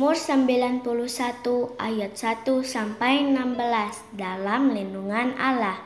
Mazmur 91 ayat 1 sampai 16 dalam lindungan Allah.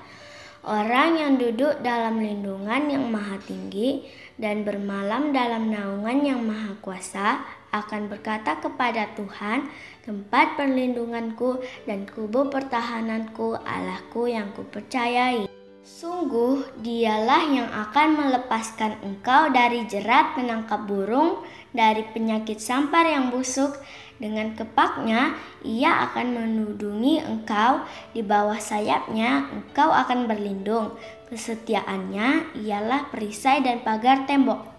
Orang yang duduk dalam lindungan yang maha tinggi dan bermalam dalam naungan yang maha kuasa akan berkata kepada Tuhan, tempat perlindunganku dan kubu pertahananku, Allahku yang kupercayai. Sungguh dialah yang akan melepaskan engkau dari jerat penangkap burung, dari penyakit sampar yang busuk. Dengan kepaknya ia akan menudungi engkau, di bawah sayapnya engkau akan berlindung. Kesetiaannya ialah perisai dan pagar tembok.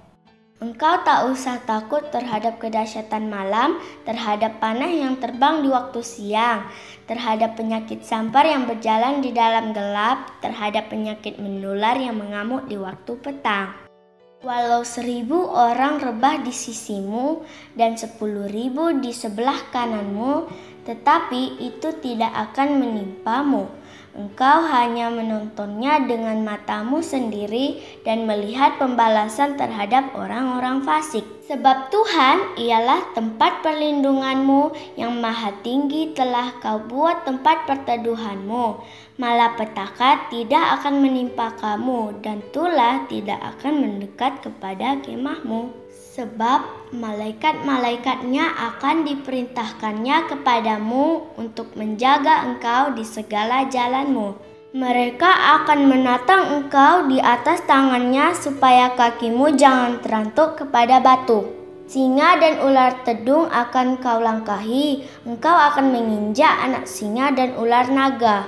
Engkau tak usah takut terhadap kedahsyatan malam, terhadap panah yang terbang di waktu siang, terhadap penyakit sampar yang berjalan di dalam gelap, terhadap penyakit menular yang mengamuk di waktu petang. Walau 1000 orang rebah di sisimu dan 10.000 di sebelah kananmu, tetapi itu tidak akan menimpamu. Engkau hanya menontonnya dengan matamu sendiri dan melihat pembalasan terhadap orang-orang fasik. Sebab Tuhan ialah tempat perlindunganmu, yang maha tinggi telah kau buat tempat perteduhanmu. Malapetaka tidak akan menimpa kamu, dan tulah tidak akan mendekat kepada kemahmu. Sebab malaikat-malaikatnya akan diperintahkannya kepadamu untuk menjaga engkau di segala jalanmu. Mereka akan menatang engkau di atas tangannya supaya kakimu jangan terantuk kepada batu. Singa dan ular tedung akan kau langkahi, engkau akan menginjak anak singa dan ular naga.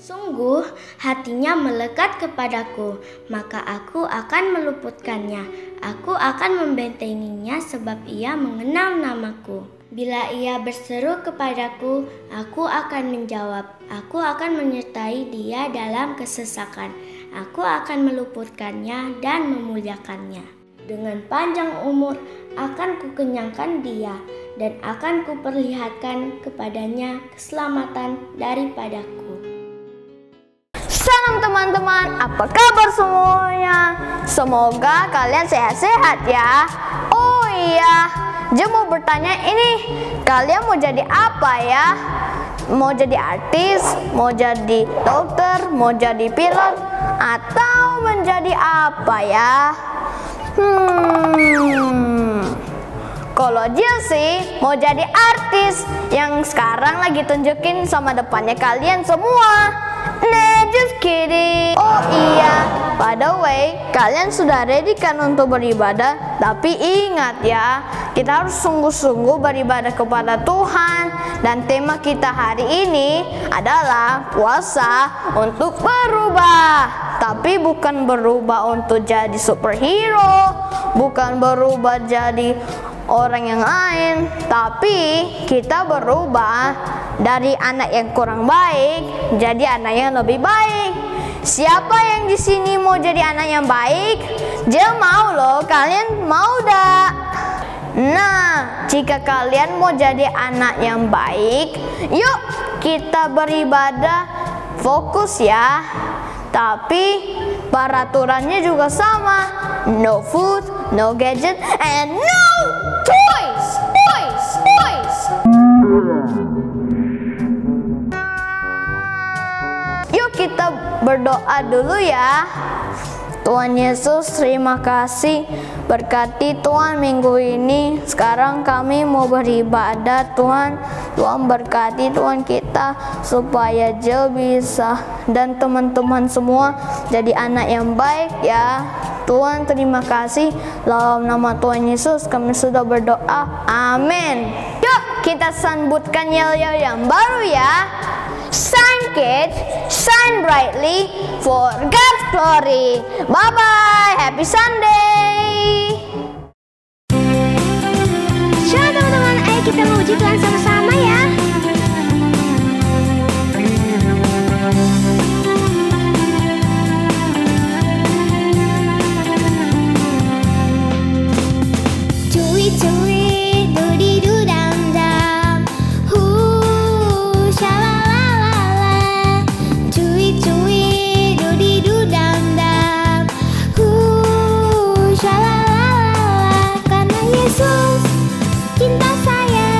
Sungguh hatinya melekat kepadaku, maka aku akan meluputkannya. Aku akan membentenginya sebab ia mengenal namaku. Bila ia berseru kepadaku, aku akan menjawab. Aku akan menyertai dia dalam kesesakan. Aku akan meluputkannya dan memuliakannya. Dengan panjang umur akan kukenyangkan dia, dan akan kuperlihatkan kepadanya keselamatan daripadaku. Salam teman-teman, apa kabar semuanya? Semoga kalian sehat-sehat ya. Oh iya, Jem mau bertanya ini, kalian mau jadi apa ya? Mau jadi artis, mau jadi dokter, mau jadi pilot, atau menjadi apa ya? Kalau Jill sih mau jadi artis yang sekarang lagi tunjukin sama depannya kalian semua. Nah, just kidding. Oh iya, by the way, kalian sudah ready kan untuk beribadah? Tapi ingat ya, kita harus sungguh-sungguh beribadah kepada Tuhan. Dan tema kita hari ini adalah puasa untuk berubah. Tapi bukan berubah untuk jadi superhero, bukan berubah jadi orang yang lain, tapi kita berubah dari anak yang kurang baik jadi anak yang lebih baik. Siapa yang di sini mau jadi anak yang baik? Dia mau loh, kalian mau dah? Nah, jika kalian mau jadi anak yang baik, yuk kita beribadah fokus ya. Tapi peraturannya juga sama. No food, no gadget, and no toys. Yuk kita berdoa dulu ya. Tuhan Yesus, terima kasih berkati Tuhan minggu ini. Sekarang kami mau beribadah Tuhan. Tuhan berkati Tuhan kita supaya Jill bisa dan teman-teman semua jadi anak yang baik ya. Tuhan terima kasih. Dalam nama Tuhan Yesus kami sudah berdoa. Amin. Yuk kita sambutkan yel-yel yang baru ya. Shine kids, shine brightly for God's glory. Bye-bye, happy Sunday. Shalom teman-teman, ayo kita memuji Tuhan sama-sama ya. Cuy-cuy, dudi-du-dam-dam, sha-la-la-la-la. Cuy-cuy, dudi-du-dam-dam, sha-la-la-la-la. Karena Yesus cinta saya.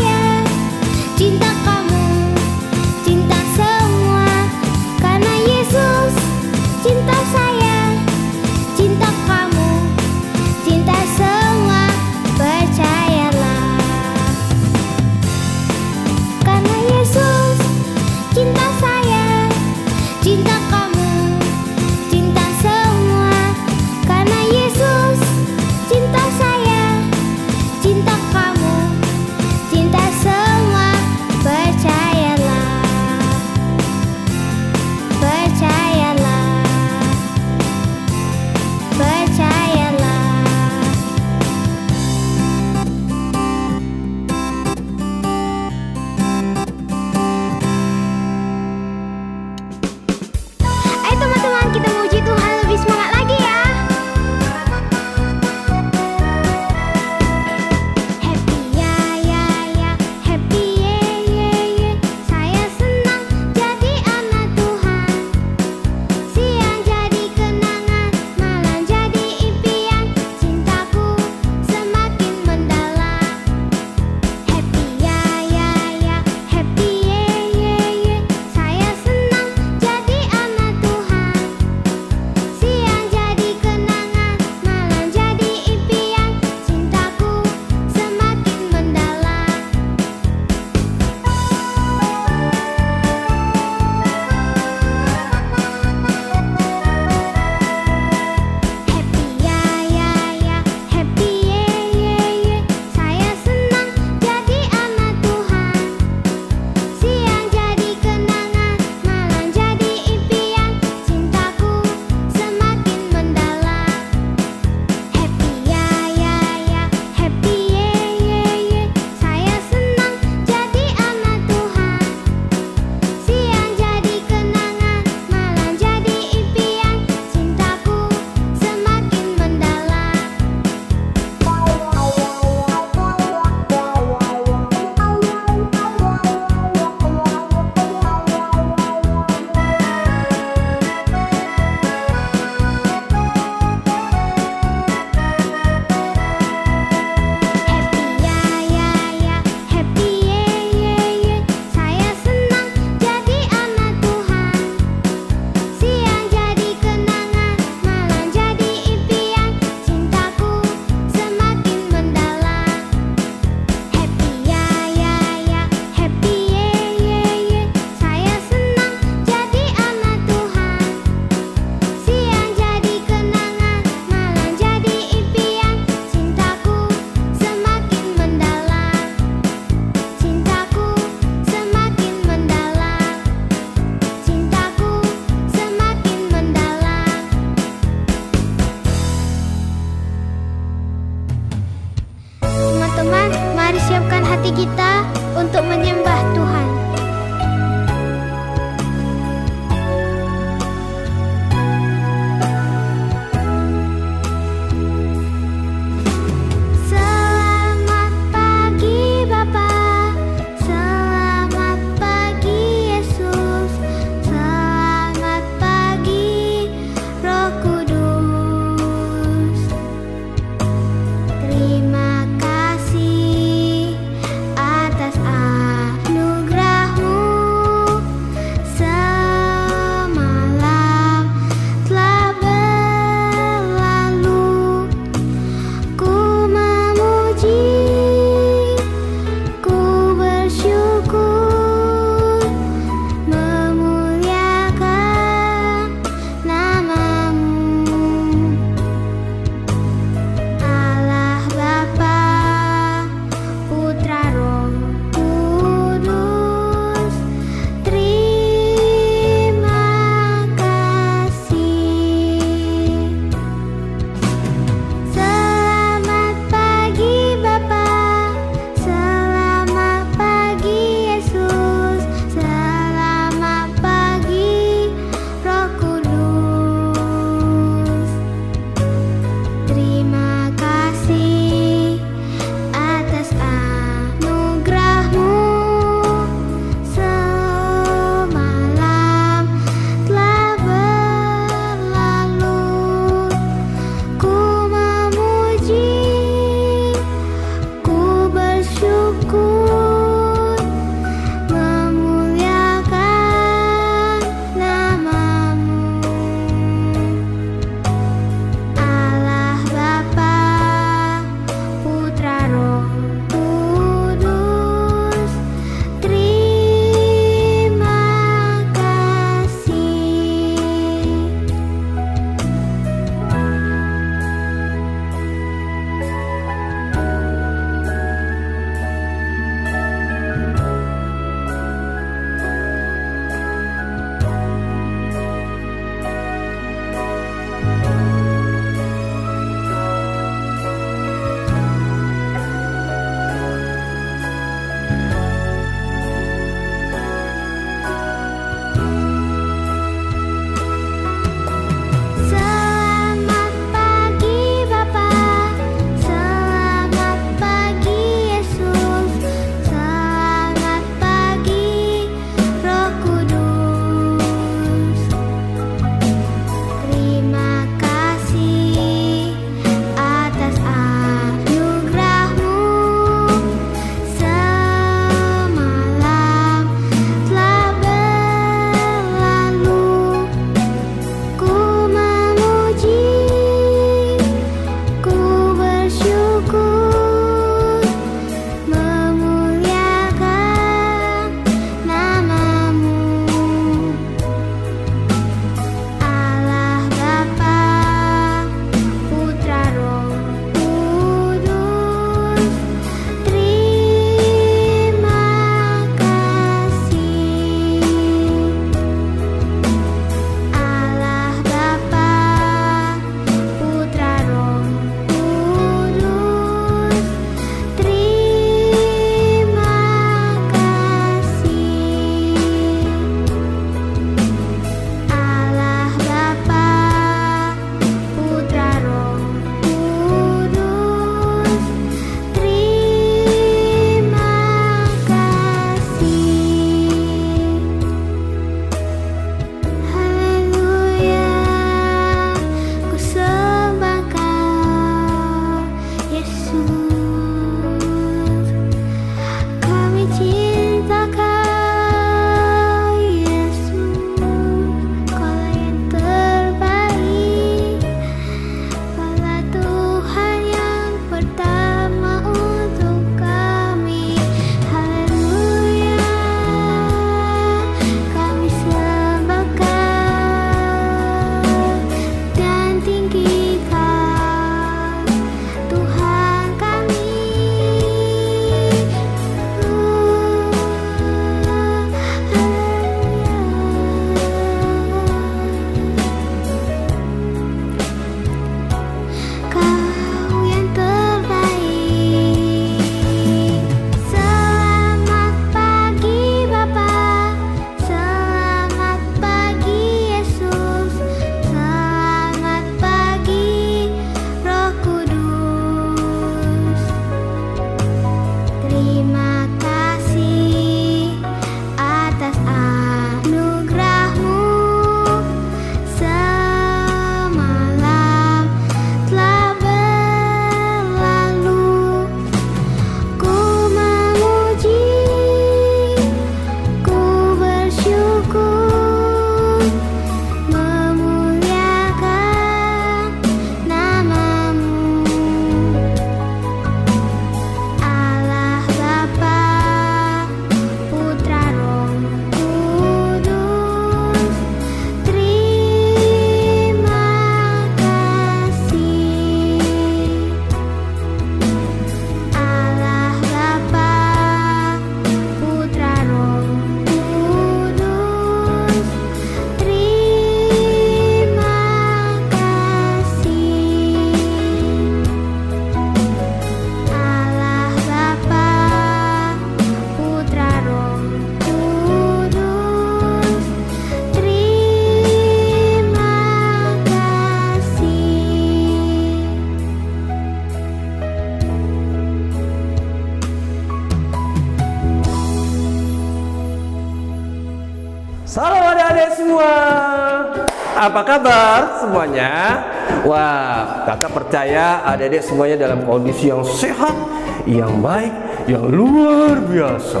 Apa kabar semuanya? Wah, kakak percaya adik-adik semuanya dalam kondisi yang sehat, yang baik, yang luar biasa.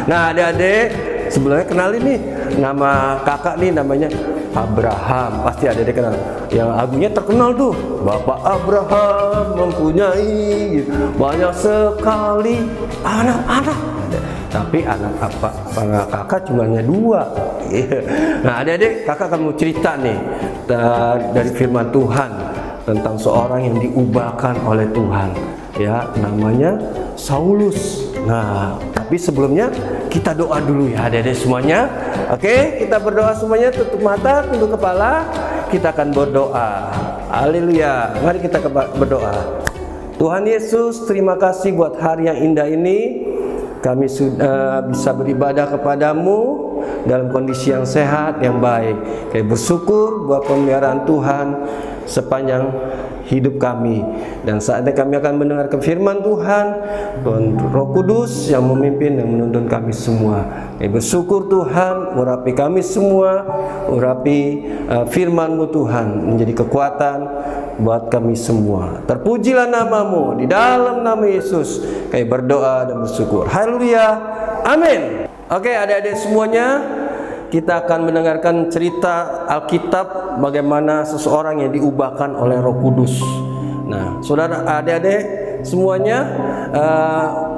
Nah adik-adik, sebelumnya kenalin nih, nama kakak nih namanya Abraham. Pasti adik-adik kenal. Yang lagunya terkenal tuh, Bapak Abraham mempunyai banyak sekali anak-anak. Tapi anak kakak cuma 2. Nah adik-adik, kakak akan mau cerita nih dari firman Tuhan tentang seorang yang diubahkan oleh Tuhan, ya, namanya Saulus. Nah tapi sebelumnya kita doa dulu ya adik-adik semuanya. Oke, kita berdoa semuanya, tutup mata, tunduk kepala, kita akan berdoa. Haleluya. Mari kita berdoa. Tuhan Yesus, terima kasih buat hari yang indah ini. Kami sudah bisa beribadah kepadamu dalam kondisi yang sehat, yang baik. Kami bersyukur buat pemeliharaan Tuhan sepanjang hidup kami. Dan saatnya kami akan mendengarkan firman Tuhan, Roh Kudus yang memimpin dan menuntun kami semua. Kami bersyukur Tuhan, urapi kami semua, urapi firman-Mu Tuhan, menjadi kekuatan buat kami semua. Terpujilah namamu, di dalam nama Yesus kami berdoa dan bersyukur. Haleluya, amin. Oke adik-adik semuanya, kita akan mendengarkan cerita Alkitab bagaimana seseorang yang diubahkan oleh Roh Kudus. Nah saudara adik-adik semuanya,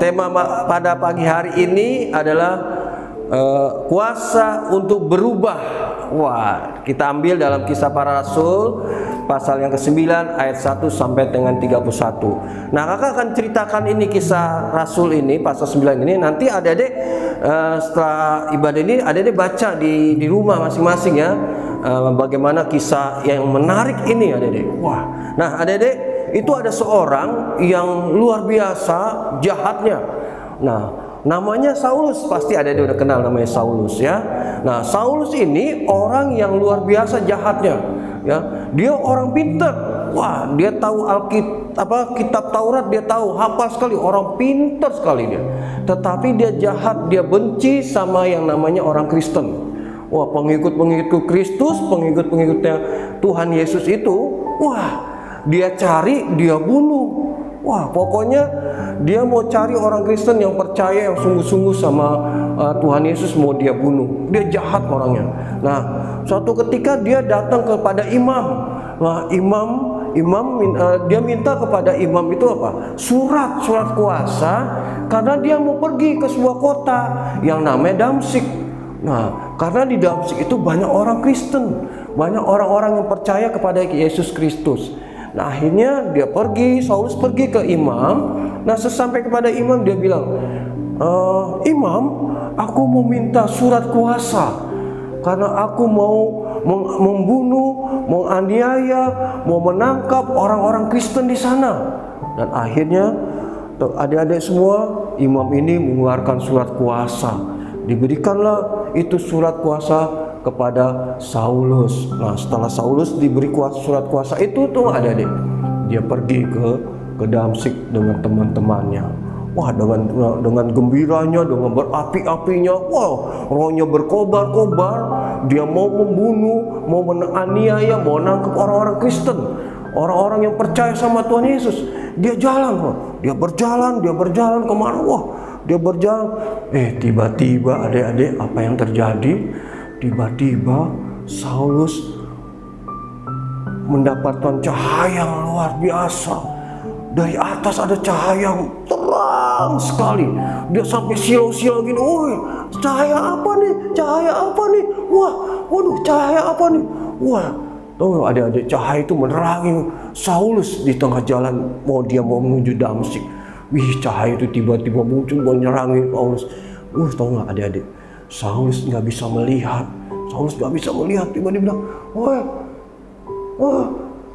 tema pada pagi hari ini adalah kuasa untuk berubah. Wah, kita ambil dalam Kisah Para Rasul pasal yang ke-9 ayat 1 sampai dengan 31. Nah, kakak akan ceritakan ini kisah Rasul ini pasal 9 ini. Nanti adik-adik setelah ibadah ini adik-adik baca di rumah masing-masing ya. Bagaimana kisah yang menarik ini adik-adik. Wah. Nah, adik-adik, itu ada seorang yang luar biasa jahatnya. Nah, namanya Saulus, pasti ada udah kenal namanya Saulus ya. Nah, Saulus ini orang yang luar biasa jahatnya ya. Dia orang pintar. Wah, dia tahu kitab Taurat, dia tahu, hafal sekali, orang pintar sekali dia. Tetapi dia jahat, dia benci sama yang namanya orang Kristen. Wah, pengikut-pengikut Kristus, pengikut-pengikutnya Tuhan Yesus itu, wah, dia cari, dia bunuh. Wah, pokoknya dia mau cari orang Kristen yang percaya, yang sungguh-sungguh sama Tuhan Yesus, mau dia bunuh. Dia jahat orangnya. Nah, suatu ketika dia datang kepada imam. Nah, dia minta kepada imam itu apa? Surat kuasa, karena dia mau pergi ke sebuah kota yang namanya Damsyik. Nah, karena di Damsyik itu banyak orang Kristen, banyak orang-orang yang percaya kepada Yesus Kristus. Nah, akhirnya dia pergi, Saulus pergi ke imam. Nah, sesampai kepada imam dia bilang, imam, aku mau minta surat kuasa karena aku mau membunuh, menganiaya, mau menangkap orang-orang Kristen di sana. Dan akhirnya adik-adik semua, imam ini mengeluarkan surat kuasa. Diberikanlah itu surat kuasa kepada Saulus. Nah, setelah Saulus diberi surat kuasa itu tuh adik-adik, dia pergi ke Damsyik dengan teman-temannya. Wah, dengan gembiranya, dengan berapi-apinya, wah, rohnya berkobar-kobar. Dia mau membunuh, mau menganiaya, mau nangkep orang-orang Kristen, orang-orang yang percaya sama Tuhan Yesus. Dia jalan, wah. Dia berjalan kemana? Wah, dia berjalan. Tiba-tiba adik-adik, apa yang terjadi? Tiba-tiba Saulus mendapatkan cahaya yang luar biasa. Dari atas ada cahaya yang terang sekali. Dia sampai silau-silau gini. Woi, cahaya apa nih? Cahaya apa nih? Wah, waduh, cahaya apa nih? Wah, tahu adik-adik, cahaya itu menerangi Saulus di tengah jalan. Dia mau menuju Damsyik. Wih, cahaya itu tiba-tiba muncul menyerang Saulus. Tahu nggak adik-adik? Saulus nggak bisa melihat. Tiba-tiba bilang, woi,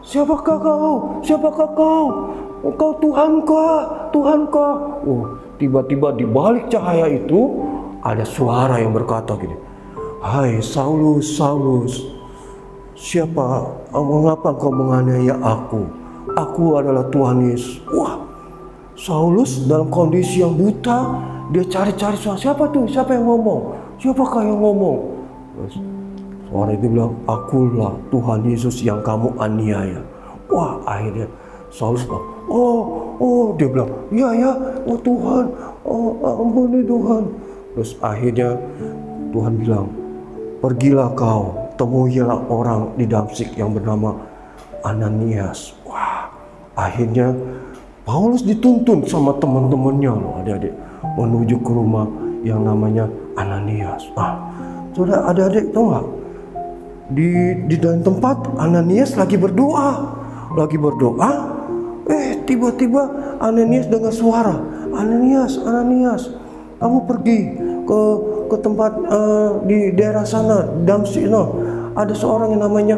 siapakah kau? Engkau Tuhankah? Tiba-tiba di balik cahaya itu ada suara yang berkata gini, hai Saulus, mengapa kau menganiaya aku? Aku adalah Tuhan Yesus. Wah, Saulus dalam kondisi yang buta, dia cari-cari siapa tuh? Siapa yang ngomong? Siapakah yang ngomong? Orang itu bilang, akulah Tuhan Yesus yang kamu aniaya. Wah, akhirnya Saulus bilang, dia bilang, ya, oh Tuhan, ampuni Tuhan. Terus akhirnya Tuhan bilang, pergilah kau, temuilah orang di Damsyik yang bernama Ananias. Wah, akhirnya Paulus dituntun sama teman-temannya loh, adik-adik, menuju ke rumah yang namanya Ananias. Saudara, adik-adik tahu nggak? Di dalam tempat Ananias lagi berdoa, tiba-tiba Ananias dengar suara, Ananias, kamu pergi ke tempat di daerah sana, Damsyik, ada seorang yang namanya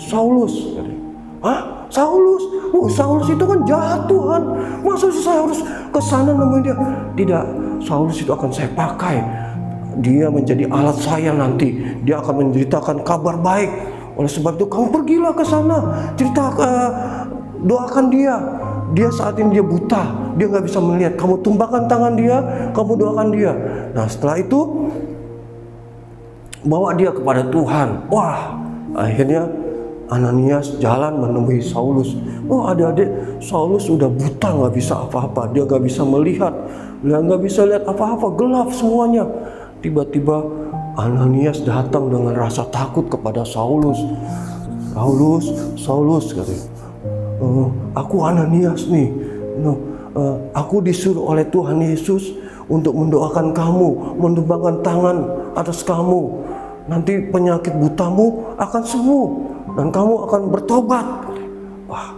Saulus. Saulus? Saulus itu kan jahat Tuhan. Masa saya harus ke sana nemuin dia? Tidak, Saulus itu akan saya pakai. Dia menjadi alat saya nanti. Dia akan menceritakan kabar baik. Oleh sebab itu kamu pergilah ke sana, doakan dia. Dia saat ini dia buta, dia nggak bisa melihat. Kamu tumpahkan tangan dia, kamu doakan dia. Nah, setelah itu bawa dia kepada Tuhan. Wah, akhirnya Ananias jalan menemui Saulus. Adik-adik, Saulus sudah buta, nggak bisa apa-apa. Dia nggak bisa melihat, dia nggak bisa lihat apa-apa, gelap semuanya. Tiba-tiba Ananias datang dengan rasa takut kepada Saulus. Saulus katanya, aku Ananias nih. Aku disuruh oleh Tuhan Yesus untuk mendoakan kamu, menumpangkan tangan atas kamu. Nanti penyakit butamu akan sembuh dan kamu akan bertobat. Wah,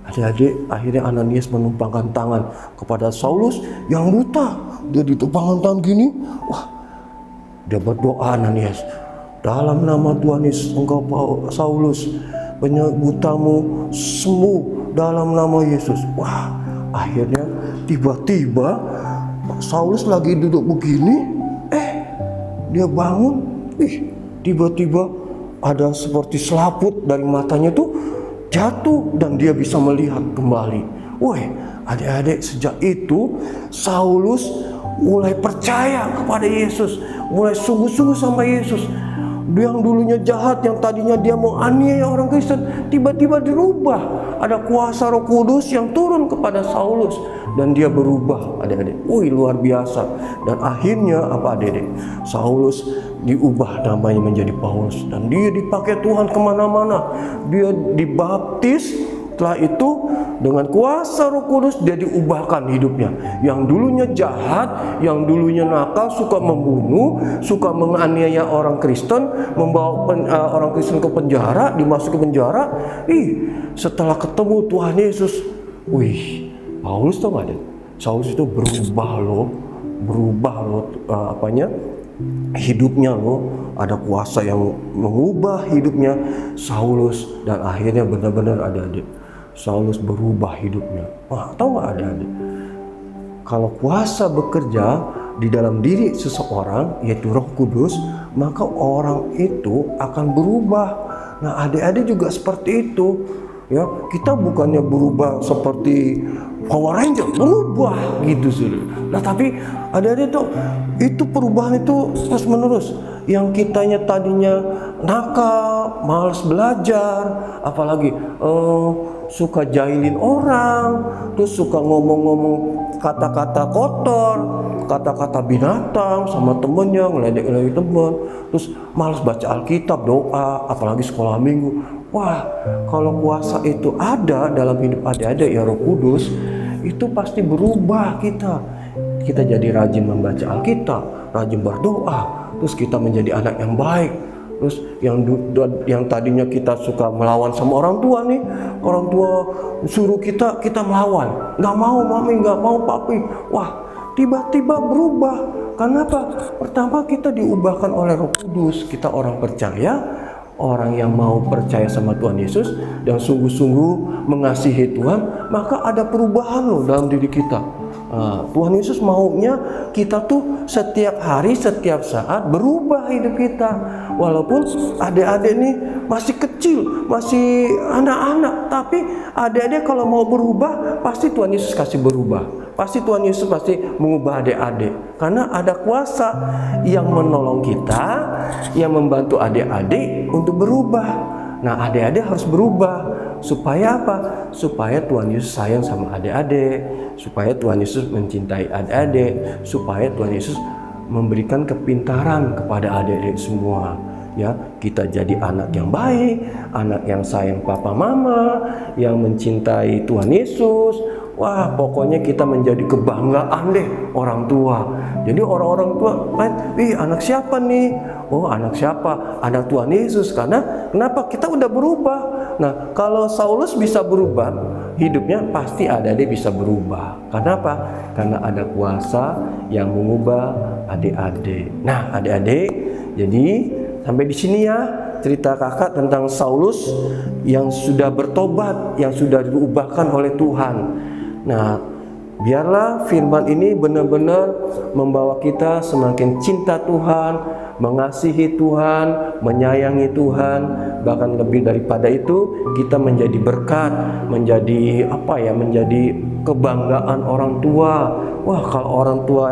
adik-adik, akhirnya Ananias menumpangkan tangan kepada Saulus yang buta. Dia ditumpangkan tangan gini. Wah, dia berdoa, Ananias, dalam nama Tuhan Yesus, engkau Saulus, penyakit butamu sembuh dalam nama Yesus. Wah, akhirnya tiba-tiba Saulus lagi duduk begini, dia bangun, tiba-tiba ada seperti selaput dari matanya tuh jatuh dan dia bisa melihat kembali. Woi, adik-adik, sejak itu Saulus mulai percaya kepada Yesus, mulai sungguh-sungguh sama Yesus. Yang dulunya jahat, yang tadinya dia mau aniaya orang Kristen, tiba-tiba dirubah. Ada kuasa Roh Kudus yang turun kepada Saulus dan dia berubah, adik-adik. Luar biasa. Dan akhirnya apa, adik-adik? Saulus diubah namanya menjadi Paulus dan dia dipakai Tuhan kemana-mana. Dia dibaptis. Setelah itu dengan kuasa Roh Kudus dia diubahkan hidupnya. Yang dulunya jahat, yang dulunya nakal, suka membunuh, suka menganiaya orang Kristen, membawa orang Kristen ke penjara, dimasuk ke penjara. Setelah ketemu Tuhan Yesus, Paulus tuh nggak ada? Saulus itu berubah loh, hidupnya loh. Ada kuasa yang mengubah hidupnya Saulus dan akhirnya benar-benar adik-adik, Saulus berubah hidupnya. Tahu nggak adik-adik? Kalau kuasa bekerja di dalam diri seseorang, yaitu Roh Kudus, maka orang itu akan berubah. Nah, adik-adik juga seperti itu. Ya, kita bukannya berubah seperti Power Ranger, berubah gitu sih. Nah, tapi adik-adik tuh, itu perubahan itu terus menerus. Yang kitanya tadinya nakal, malas belajar, apalagi suka jahilin orang, terus suka ngomong-ngomong kata-kata kotor, kata-kata binatang sama temennya, ngeledek-ngeledek temen, terus malas baca Alkitab, doa, apalagi sekolah minggu. Wah, kalau kuasa itu ada dalam hidup adik-adik ya, Roh Kudus, itu pasti berubah kita. Kita jadi rajin membaca Alkitab, rajin berdoa, terus kita menjadi anak yang baik. Terus yang tadinya kita suka melawan sama orang tua nih, orang tua suruh kita melawan, nggak mau mami, nggak mau papi. Wah, tiba-tiba berubah. Kenapa? Pertama, kita diubahkan oleh Roh Kudus. Kita orang percaya, orang yang mau percaya sama Tuhan Yesus dan sungguh-sungguh mengasihi Tuhan, maka ada perubahan loh dalam diri kita. Tuhan Yesus maunya kita tuh setiap hari, setiap saat berubah hidup kita. Walaupun adik-adik nih masih kecil, masih anak-anak. Tapi adik-adik kalau mau berubah, pasti Tuhan Yesus kasih berubah. Pasti Tuhan Yesus pasti mengubah adik-adik. Karena ada kuasa yang menolong kita, yang membantu adik-adik untuk berubah. Nah, adik-adik harus berubah. Supaya apa? Supaya Tuhan Yesus sayang sama adik-adik, supaya Tuhan Yesus mencintai adik-adik, supaya Tuhan Yesus memberikan kepintaran kepada adik-adik semua. Ya, kita jadi anak yang baik, anak yang sayang papa mama, yang mencintai Tuhan Yesus. Wah, pokoknya kita menjadi kebanggaan deh orang tua. Jadi orang-orang tua, anak siapa nih? Oh, anak siapa? Anak Tuhan Yesus. Karena kenapa? Kita udah berubah. Nah, kalau Saulus bisa berubah, hidupnya pasti adik-adik bisa berubah. Kenapa? Karena ada kuasa yang mengubah adik-adik. Nah, adik-adik, jadi sampai di sini ya cerita kakak tentang Saulus yang sudah bertobat, yang sudah diubahkan oleh Tuhan. Nah, biarlah firman ini benar-benar membawa kita semakin cinta Tuhan, mengasihi Tuhan, menyayangi Tuhan. Bahkan lebih daripada itu, kita menjadi berkat, menjadi menjadi kebanggaan orang tua. Wah, kalau orang tua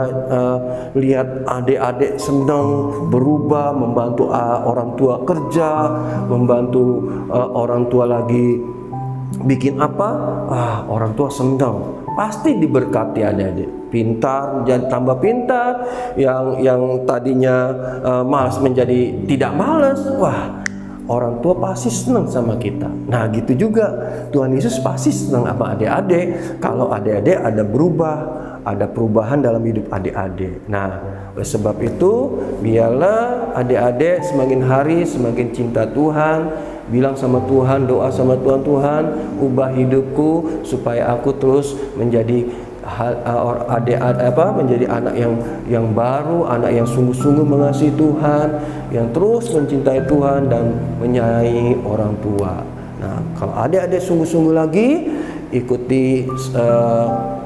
lihat adik-adik senang berubah, membantu orang tua kerja, membantu orang tua lagi bikin apa? Orang tua senang, pasti diberkati adik-adik. Pintar jadi tambah pintar, yang tadinya malas menjadi tidak malas. Wah, orang tua pasti senang sama kita. Nah, gitu juga Tuhan Yesus pasti senang sama adik-adik kalau adik-adik ada berubah, ada perubahan dalam hidup adik-adik. Nah, oleh sebab itu, biarlah adik-adik semakin hari semakin cinta Tuhan. Bilang sama Tuhan, doa sama Tuhan, Tuhan ubah hidupku supaya aku terus menjadi menjadi anak yang baru, anak yang sungguh-sungguh mengasihi Tuhan, yang terus mencintai Tuhan dan menyayangi orang tua. Nah, kalau adik-adik sungguh-sungguh lagi ikuti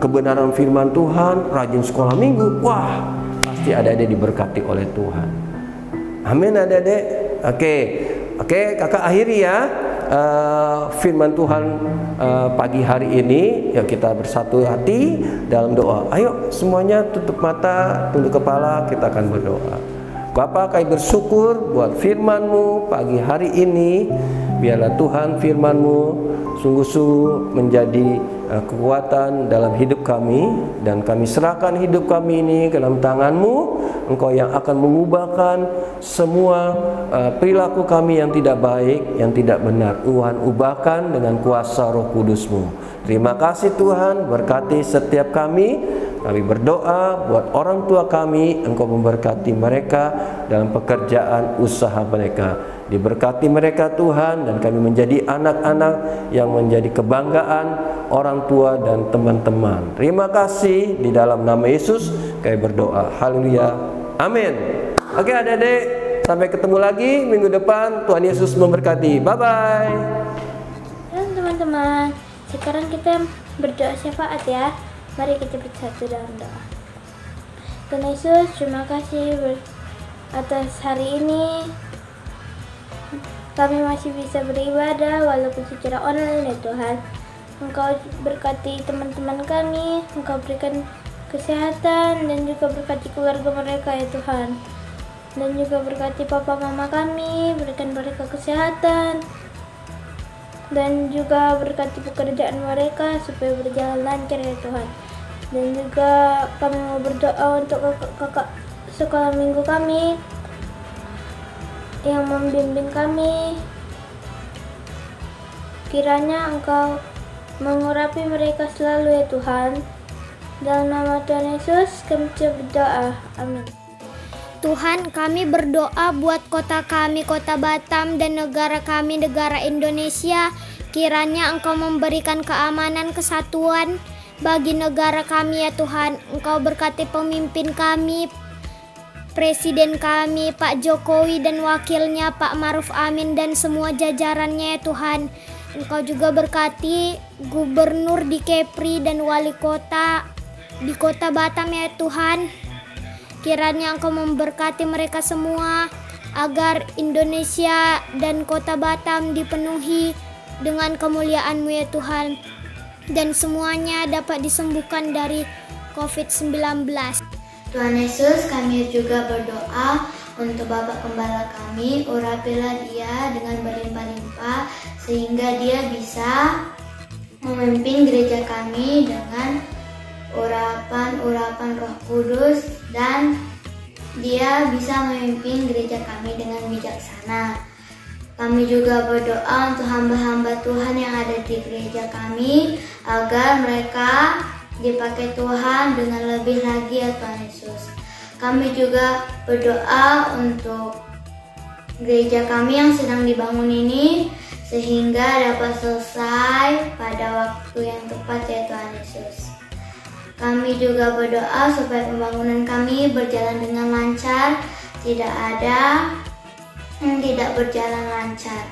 kebenaran firman Tuhan, rajin sekolah minggu, wah, pasti adik-adik diberkati oleh Tuhan. Amin adik-adik. Oke, kakak akhiri ya firman Tuhan pagi hari ini. Ya, kita bersatu hati dalam doa. Ayo semuanya tutup mata, tunduk kepala, kita akan berdoa. Bapa, kami bersyukur buat firman-Mu pagi hari ini. Biarlah Tuhan firman-Mu sungguh-sungguh menjadi kekuatan dalam hidup kami, dan kami serahkan hidup kami ini ke dalam tangan-Mu. Engkau yang akan mengubahkan semua perilaku kami yang tidak baik, yang tidak benar. Tuhan, ubahkan dengan kuasa Roh Kudus-Mu. Terima kasih Tuhan, berkati setiap kami. Kami berdoa buat orang tua kami, Engkau memberkati mereka dalam pekerjaan usaha mereka. Diberkati mereka Tuhan, dan kami menjadi anak-anak yang menjadi kebanggaan orang tua dan teman-teman. Terima kasih, di dalam nama Yesus kami berdoa. Haleluya. Amin. Oke adik-adik, sampai ketemu lagi minggu depan. Tuhan Yesus memberkati. Bye-bye. Dan teman-teman, sekarang kita berdoa syafaat ya. Mari kita bersatu dalam doa. Tuhan Yesus, terima kasih atas hari ini. Kami masih bisa beribadah walaupun secara online ya Tuhan. Engkau berkati teman-teman kami, Engkau berikan kesehatan, dan juga berkati keluarga mereka ya Tuhan. Dan juga berkati papa mama kami, berikan mereka kesehatan. Dan juga berkati pekerjaan mereka supaya berjalan lancar ya Tuhan. Dan juga kami mau berdoa untuk kakak sekolah minggu kami yang membimbing kami. Kiranya Engkau mengurapi mereka selalu ya Tuhan. Dalam nama Tuhan Yesus kami berdoa. Amin. Tuhan, kami berdoa buat kota kami, kota Batam, dan negara kami, negara Indonesia. Kiranya Engkau memberikan keamanan, kesatuan bagi negara kami ya Tuhan. Engkau berkati pemimpin kami, Presiden kami, Pak Jokowi dan wakilnya, Pak Maruf Amin, dan semua jajarannya ya Tuhan. Engkau juga berkati gubernur di Kepri dan wali kota di kota Batam ya Tuhan. Kiranya Engkau memberkati mereka semua. agar Indonesia dan kota Batam dipenuhi dengan kemuliaan-Mu ya Tuhan, dan semuanya dapat disembuhkan dari COVID-19. Tuhan Yesus, kami juga berdoa untuk Bapak Gembala kami, urapilah dia dengan berlimpah-limpah sehingga dia bisa memimpin gereja kami dengan urapan-urapan Roh Kudus, dan dia bisa memimpin gereja kami dengan bijaksana. Kami juga berdoa untuk hamba-hamba Tuhan yang ada di gereja kami agar mereka dipakai Tuhan dengan lebih lagi ya Tuhan Yesus. Kami juga berdoa untuk gereja kami yang sedang dibangun ini sehingga dapat selesai pada waktu yang tepat ya Tuhan Yesus. Kami juga berdoa supaya pembangunan kami berjalan dengan lancar, tidak ada yang tidak berjalan lancar.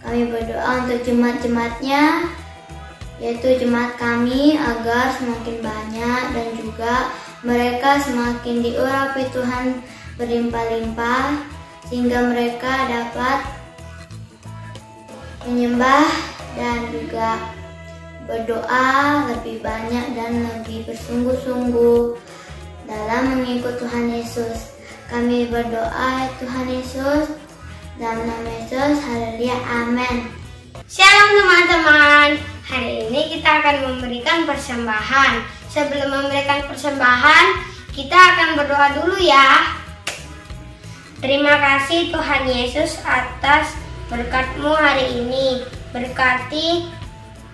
Kami berdoa untuk jemaat-jemaatnya, yaitu jemaat kami, agar semakin banyak dan juga mereka semakin diurapi Tuhan berlimpah-limpah sehingga mereka dapat menyembah dan juga berdoa lebih banyak dan lebih bersungguh-sungguh dalam mengikut Tuhan Yesus. Kami berdoa Tuhan Yesus, dalam nama Yesus, haleluya, amin. Shalom teman-teman, hari ini kita akan memberikan persembahan. Sebelum memberikan persembahan, kita akan berdoa dulu ya. Terima kasih Tuhan Yesus atas berkat-Mu hari ini. Berkati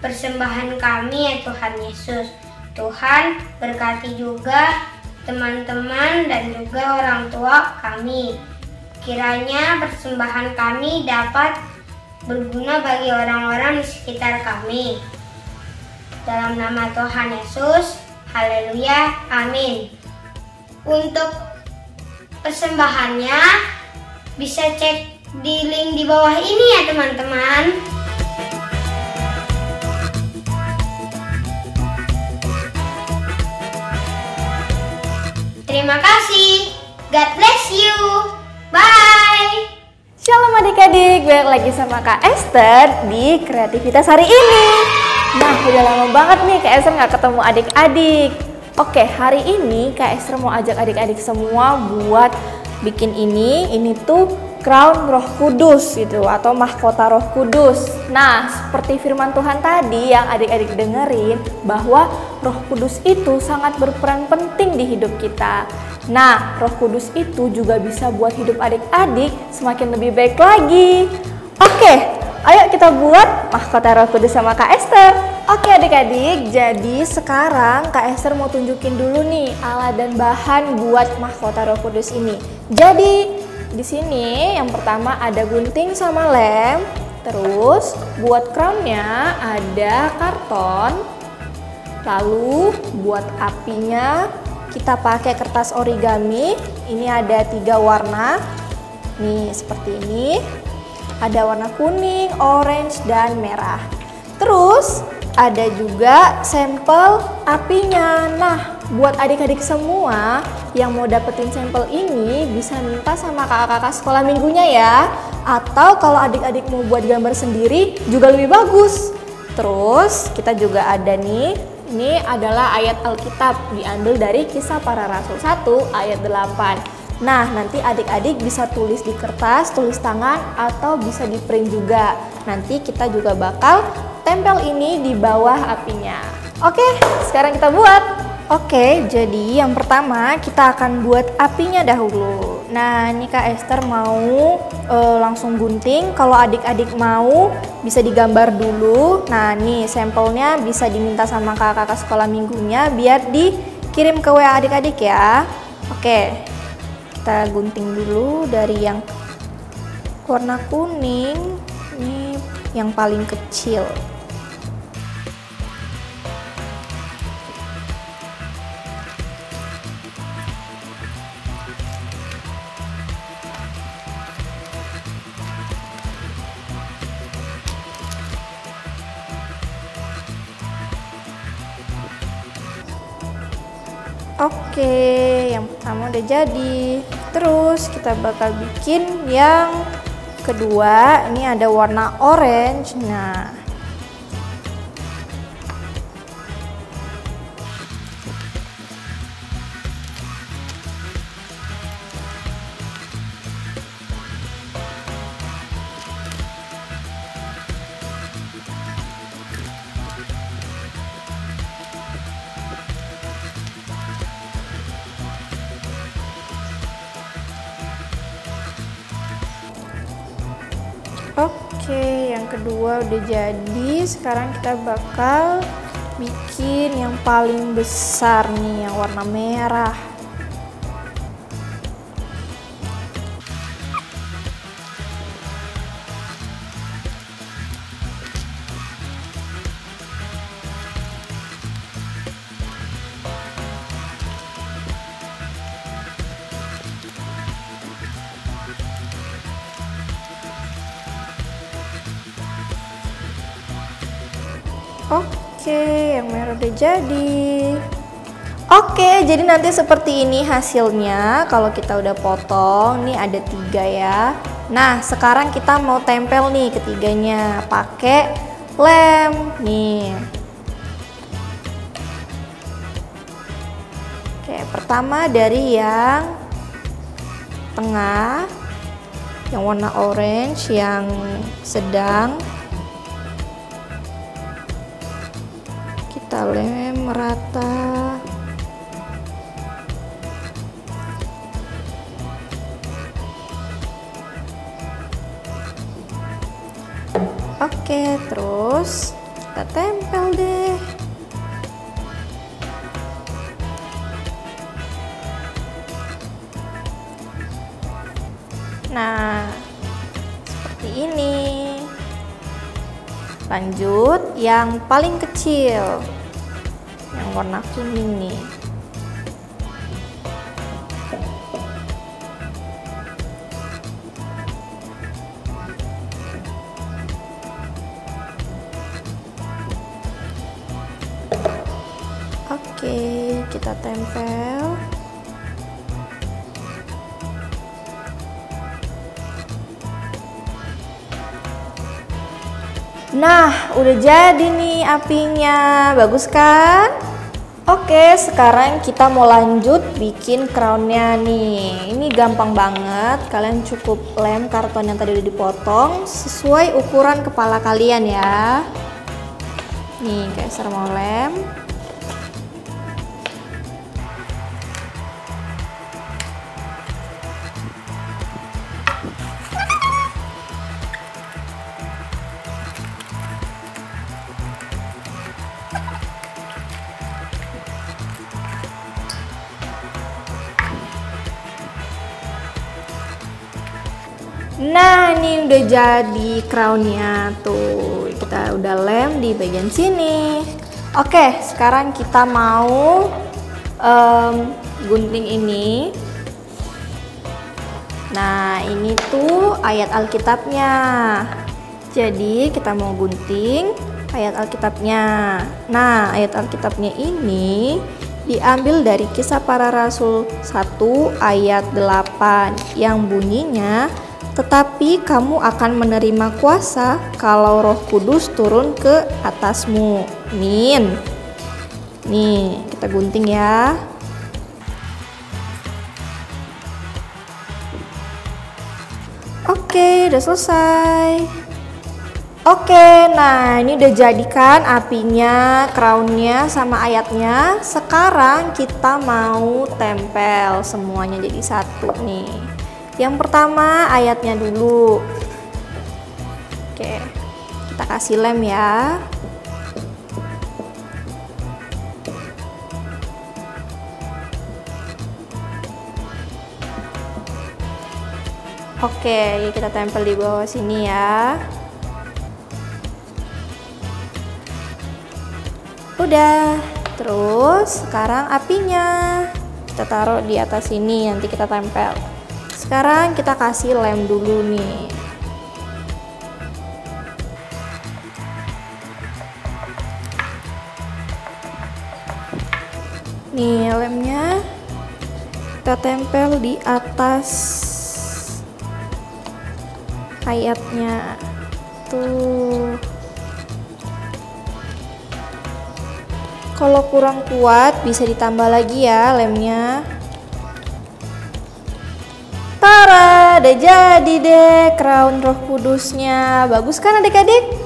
persembahan kami ya Tuhan Yesus. Tuhan berkati juga teman-teman dan juga orang tua kami. Kiranya persembahan kami dapat berguna bagi orang-orang di sekitar kami. Dalam nama Tuhan Yesus, haleluya, amin. Untuk persembahannya bisa cek di link di bawah ini ya teman-teman. Terima kasih. God bless you. Bye. Shalom adik-adik, balik lagi sama Kak Esther di kreativitas hari ini. Nah, udah lama banget nih Kak Esther nggak ketemu adik-adik. Oke, hari ini Kak Esther mau ajak adik-adik semua buat bikin ini tuh crown Roh Kudus gitu, atau mahkota Roh Kudus. Nah, seperti firman Tuhan tadi yang adik-adik dengerin, bahwa Roh Kudus itu sangat berperan penting di hidup kita. Nah, Roh Kudus itu juga bisa buat hidup adik-adik semakin lebih baik lagi. Oke, ayo kita buat mahkota Roh Kudus sama Kak Esther. Oke adik-adik, jadi sekarang Kak Esther mau tunjukin dulu nih alat dan bahan buat mahkota Roh Kudus ini. Jadi di sini yang pertama ada gunting sama lem. Terus buat crownnya ada karton. Lalu buat apinya kita pakai kertas origami. Ini ada 3 warna. Nih seperti ini. Ada warna kuning, orange, dan merah. Terus ada juga sampel apinya. Nah, buat adik-adik semua yang mau dapetin sampel ini bisa minta sama kakak-kakak sekolah minggunya ya. Atau kalau adik-adik mau buat gambar sendiri juga lebih bagus. Terus kita juga ada nih, ini adalah ayat Alkitab diambil dari Kisah Para Rasul 1 ayat 8. Nah, nanti adik-adik bisa tulis di kertas, tulis tangan, atau bisa di print juga. Nanti kita juga bakal tempel ini di bawah apinya. Oke, sekarang kita buat. Oke, jadi yang pertama kita akan buat apinya dahulu. Nah, ini Kak Esther mau langsung gunting. Kalau adik-adik mau bisa digambar dulu. Nah, nih sampelnya bisa diminta sama kakak-kakak sekolah minggunya biar dikirim ke WA adik-adik ya. Oke, kita gunting dulu dari yang warna kuning. Ini yang paling kecil. Oke, yang pertama udah jadi. terus kita bakal bikin yang kedua. Ini ada warna orange. Nah, oke, yang kedua udah jadi. Sekarang kita bakal bikin yang paling besar nih, yang warna merah. Oke, yang merah udah jadi. Oke, jadi nanti seperti ini hasilnya kalau kita udah potong. Nih ada 3 ya. Nah, sekarang kita mau tempel nih ketiganya pakai lem nih. Oke, pertama dari yang tengah, yang warna orange, yang sedang. Kita lem merata. Oke, terus kita tempel deh. Nah, seperti ini. Lanjut yang paling kecil, yang warna kuning nih. Oke, kita tempel. Nah, udah jadi nih apinya, bagus kan? Oke, sekarang kita mau lanjut bikin crownnya nih. Ini gampang banget, kalian cukup lem karton yang tadi udah dipotong sesuai ukuran kepala kalian ya. Nih, Kaiser mau lem. Nah, ini udah jadi crownnya tuh. Kita udah lem di bagian sini. Oke, sekarang kita mau gunting ini. Nah, ini tuh ayat Alkitabnya. Jadi kita mau gunting ayat Alkitabnya. Nah, ayat Alkitabnya ini diambil dari Kisah Para Rasul 1 ayat 8 yang bunyinya, tetapi kamu akan menerima kuasa kalau Roh Kudus turun ke atasmu. Amin. Nih, kita gunting ya. Oke, udah selesai. Oke, nah ini udah jadikan apinya, crownnya, sama ayatnya. Sekarang kita mau tempel semuanya jadi satu nih. Yang pertama ayatnya dulu. Oke, kita kasih lem ya. Oke, kita tempel di bawah sini ya. Udah, terus sekarang apinya kita taruh di atas sini, nanti kita tempel. Sekarang kita kasih lem dulu nih. Nih lemnya. kita tempel di atas ayatnya. Tuh. Kalau kurang kuat bisa ditambah lagi ya lemnya. Tara, udah jadi deh crown Roh Kudusnya. Bagus kan adik-adik?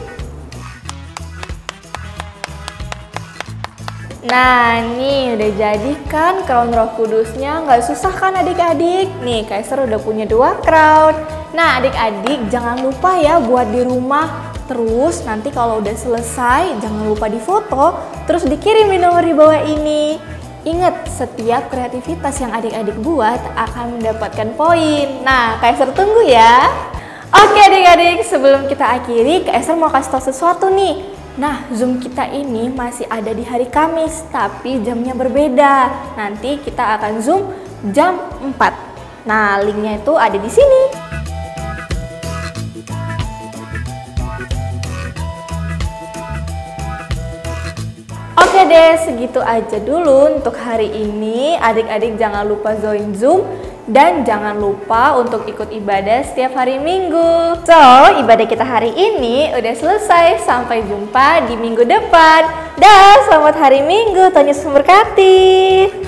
Nah, nih udah jadi kan crown Roh Kudusnya. Nggak susah kan adik-adik? Nih, Kaiser udah punya 2 crown. Nah, adik-adik jangan lupa ya buat di rumah. Terus nanti kalau udah selesai jangan lupa difoto, terus dikirim di nomor di bawah ini. Ingat, setiap kreativitas yang adik-adik buat akan mendapatkan poin. Nah, Kaiser tunggu ya. Oke adik-adik, sebelum kita akhiri, Kaiser mau kasih tahu sesuatu nih. Nah, Zoom kita ini masih ada di hari Kamis, tapi jamnya berbeda. Nanti kita akan Zoom jam 4. Nah, linknya itu ada di sini. Oke deh, segitu aja dulu untuk hari ini. Adik-adik jangan lupa join Zoom dan jangan lupa untuk ikut ibadah setiap hari Minggu. So, ibadah kita hari ini udah selesai. Sampai jumpa di minggu depan. Dah, selamat hari Minggu. Tuhan Yesus memberkati.